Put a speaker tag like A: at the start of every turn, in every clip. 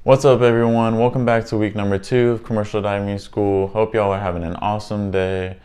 A: What's up, everyone? Welcome back to week number 2 of Commercial Diving School. Hope y'all are having an awesome day.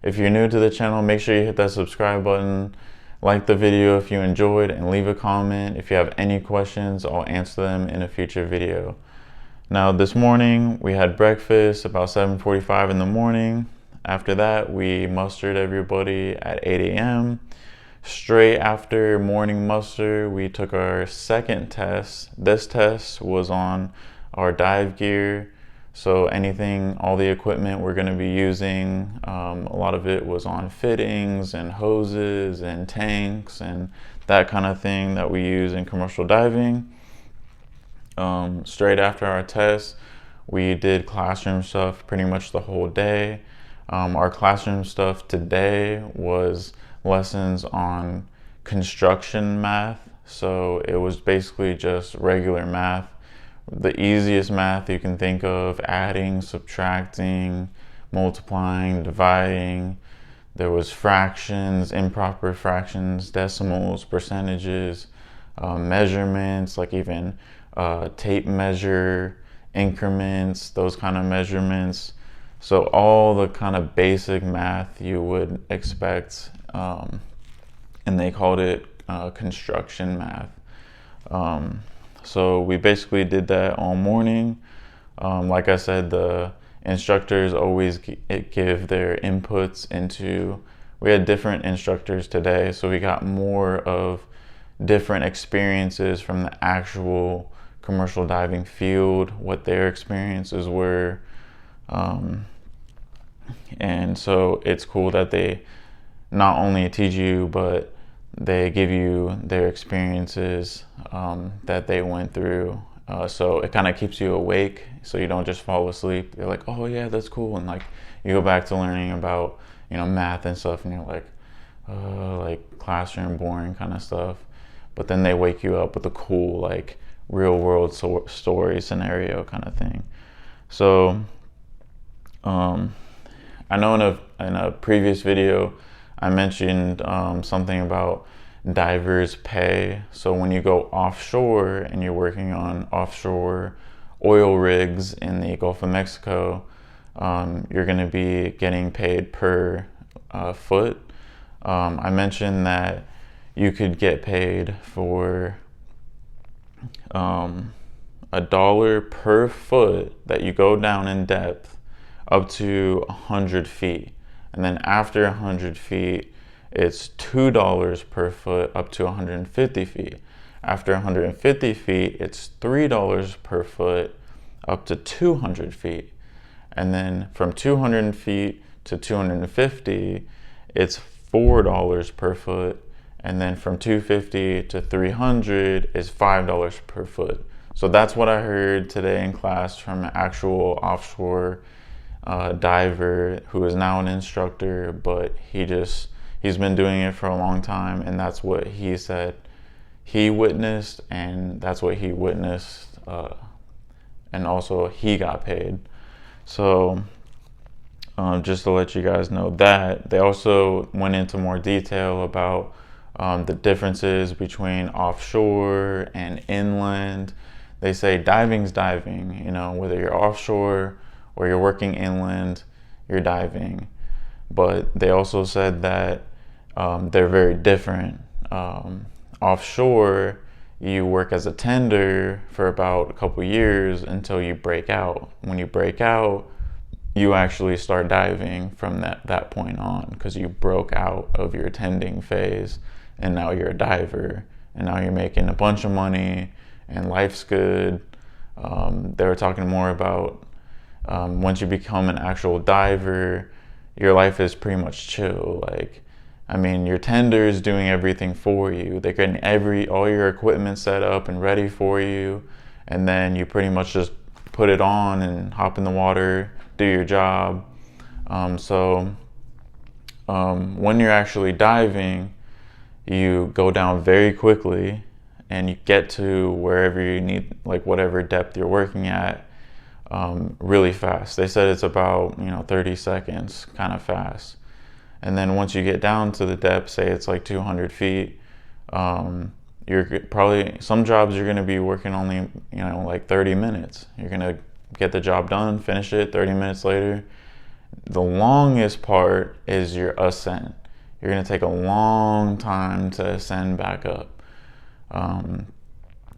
A: If you're new to the channel, make sure you hit that subscribe button, like the video if you enjoyed, and leave a comment. If you have any questions, I'll answer them in a future video. Now, this morning we had breakfast about 7:45 in the morning. After that, we mustered everybody at 8 a.m. Straight after morning muster, we took our second test. This test was on our dive gear. So all the equipment we're going to be using, a lot of it was on fittings and hoses and tanks and that kind of thing that we use in commercial diving. Straight after our test, we did classroom stuff pretty much the whole day. Our classroom stuff today was lessons on construction math. So it was basically just regular math, the easiest math you can think of: adding, subtracting, multiplying, dividing. There was fractions, improper fractions, decimals, percentages, measurements, like even tape measure, increments, those kind of measurements. So all the kind of basic math you would expect, and they called it construction math. So we basically did that all morning. Like I said, the instructors always give their inputs into, we had different instructors today, so we got more of different experiences from the actual commercial diving field, what their experiences were. And so it's cool that they not only teach you, but they give you their experiences that they went through. So it kind of keeps you awake, so you don't just fall asleep. You're like, oh yeah, that's cool. And like you go back to learning about, math and stuff, and you're like classroom boring kind of stuff. But then they wake you up with a cool, like, real world story scenario kind of thing. So I know in a previous video I mentioned something about divers pay. So when you go offshore and you're working on offshore oil rigs in the Gulf of Mexico, you're going to be getting paid per foot. I mentioned that you could get paid for $1 per foot that you go down in depth up to 100 feet. And then after 100 feet, it's $2 per foot up to 150 feet. After 150 feet, it's $3 per foot up to 200 feet. And then from 200 feet to 250, it's $4 per foot. And then from 250 to 300 is $5 per foot. So that's what I heard today in class from an actual offshore diver who is now an instructor, but he's been doing it for a long time, and that's what he said he witnessed, and that's what he witnessed, and also he got paid. So just to let you guys know that, they also went into more detail about the differences between offshore and inland. They say diving's diving, whether you're offshore or you're working inland, you're diving. But they also said that they're very different. Offshore, you work as a tender for about a couple years until you break out. When you break out, you actually start diving from that point on, because you broke out of your tending phase and now you're a diver, and now you're making a bunch of money and life's good. They were talking more about once you become an actual diver, your life is pretty much chill. Your tender is doing everything for you. They're getting all your equipment set up and ready for you, and then you pretty much just put it on and hop in the water, do your job. When you're actually diving, you go down very quickly and you get to wherever you need, like whatever depth you're working at, really fast. They said it's about 30 seconds, kind of fast. And then once you get down to the depth, say it's like 200 feet, some jobs you're going to be working only, like 30 minutes. You're going to get the job done, finish it 30 minutes later. The longest part is your ascent. You're going to take a long time to ascend back up.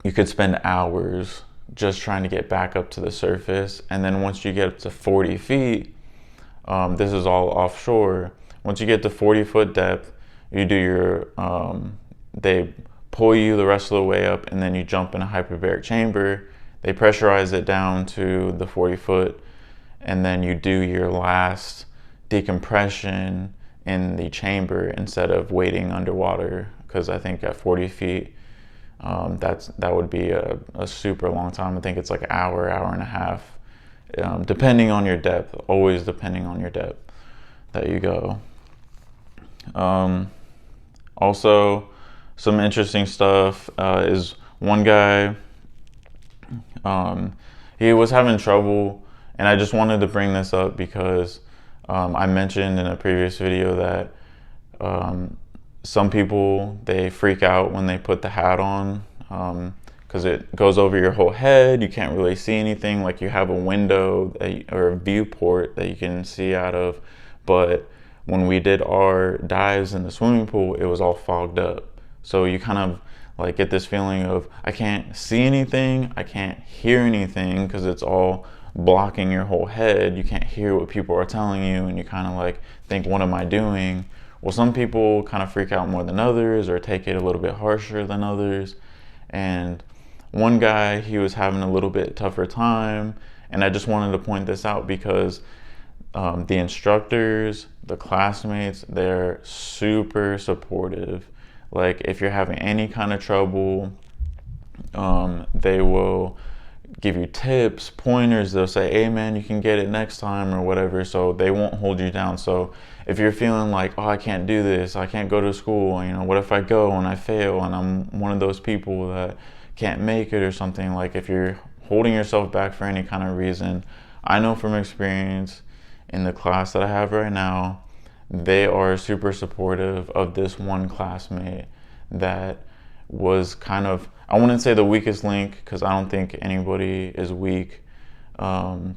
A: You could spend hours just trying to get back up to the surface. And then once you get up to 40 feet, this is all offshore. Once you get to 40-foot depth, you do they pull you the rest of the way up, and then you jump in a hyperbaric chamber. They pressurize it down to the 40-foot, and then you do your last decompression in the chamber instead of waiting underwater, because I think at 40 feet, that would be a super long time. I think it's like an hour and a half, depending on your depth, always depending on your depth that you go. Also, some interesting stuff is one guy, he was having trouble, and I just wanted to bring this up because I mentioned in a previous video that some people, they freak out when they put the hat on, because it goes over your whole head. You can't really see anything. Like, you have a window or a viewport that you can see out of, but when we did our dives in the swimming pool, it was all fogged up. So you kind of like get this feeling of, I can't see anything, I can't hear anything, because it's all blocking your whole head. You can't hear what people are telling you, and you kind of like think, what am I doing? Well, some people kind of freak out more than others, or take it a little bit harsher than others. And one guy, he was having a little bit tougher time, and I just wanted to point this out because the instructors, the classmates, they're super supportive. Like, if you're having any kind of trouble, they will give you tips, pointers. They'll say, hey man, you can get it next time or whatever. So they won't hold you down. So if you're feeling like, oh, I can't do this, I can't go to school, what if I go and I fail and I'm one of those people that can't make it or something, like if you're holding yourself back for any kind of reason, I know from experience in the class that I have right now, they are super supportive of this one classmate that was kind of, I wouldn't say the weakest link, because I don't think anybody is weak, but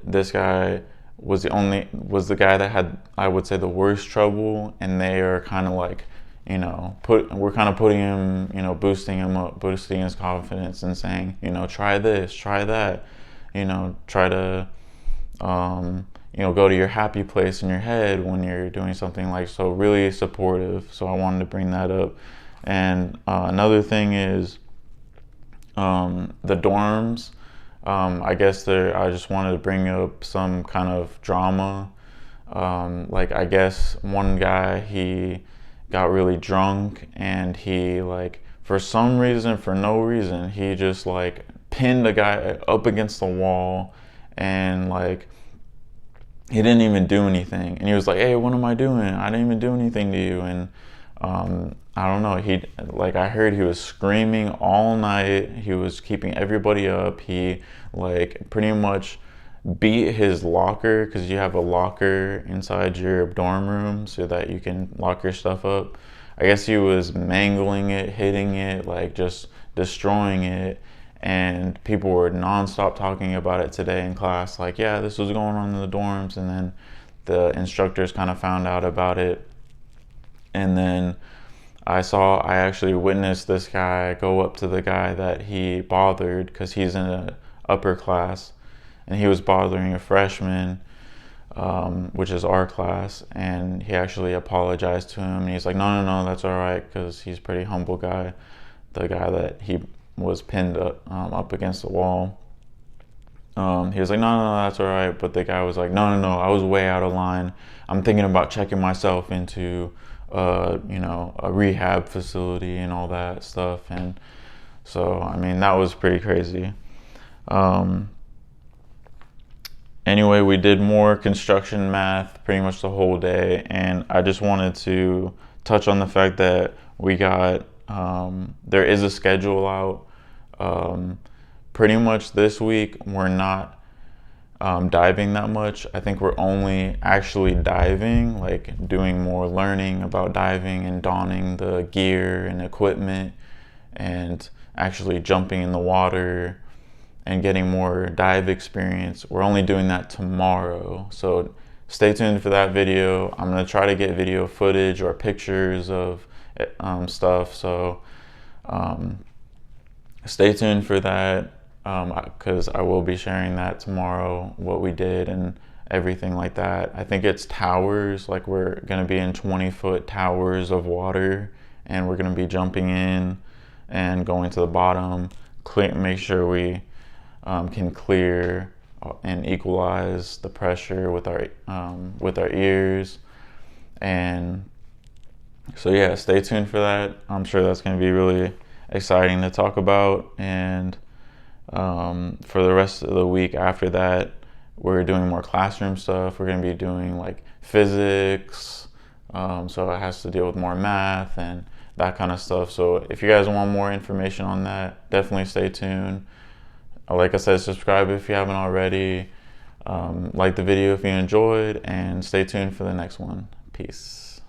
A: this guy was the guy that had, I would say, the worst trouble, and they are kind of like, we're kind of putting him, boosting him up, boosting his confidence, and saying, try this, try that, try to go to your happy place in your head when you're doing something, like, so really supportive. So I wanted to bring that up. And another thing is the dorms. I guess I just wanted to bring up some kind of drama. Like, I guess one guy, he got really drunk, and he, like, for some reason, for no reason, he just like pinned a guy up against the wall, and like, he didn't even do anything. And he was like, hey, what am I doing? I didn't even do anything to you. And I don't know, I heard he was screaming all night. He was keeping everybody up. He like pretty much beat his locker, because you have a locker inside your dorm room so that you can lock your stuff up. I guess he was mangling it, hitting it, like just destroying it. And people were nonstop talking about it today in class, like, yeah, this was going on in the dorms. And then the instructors kind of found out about it. And then I actually witnessed this guy go up to the guy that he bothered, because he's in an upper class, and he was bothering a freshman, which is our class. And he actually apologized to him, and he's like, no, that's all right, because he's a pretty humble guy, the guy that he was pinned up against the wall. He was like, no, that's all right. But the guy was like, no, I was way out of line. I'm thinking about checking myself into a rehab facility and all that stuff. And so, I mean, that was pretty crazy. Anyway, we did more construction math pretty much the whole day, and I just wanted to touch on the fact that we got there is a schedule out. Pretty much this week we're not diving that much. I think we're only actually diving, like doing more learning about diving and donning the gear and equipment and actually jumping in the water and getting more dive experience. We're only doing that tomorrow. So stay tuned for that video. I'm gonna try to get video footage or pictures of stuff. So stay tuned for that, because I will be sharing that tomorrow, what we did and everything like that. I think it's towers, like we're gonna be in 20-foot towers of water, and we're gonna be jumping in and going to the bottom, make sure we can clear and equalize the pressure with our ears. And so yeah, stay tuned for that. I'm sure that's going to be really exciting to talk about. And for the rest of the week after that, we're doing more classroom stuff. We're going to be doing like physics, so it has to deal with more math and that kind of stuff. So if you guys want more information on that, definitely stay tuned. Like I said, subscribe if you haven't already. Like the video if you enjoyed, and stay tuned for the next one. Peace.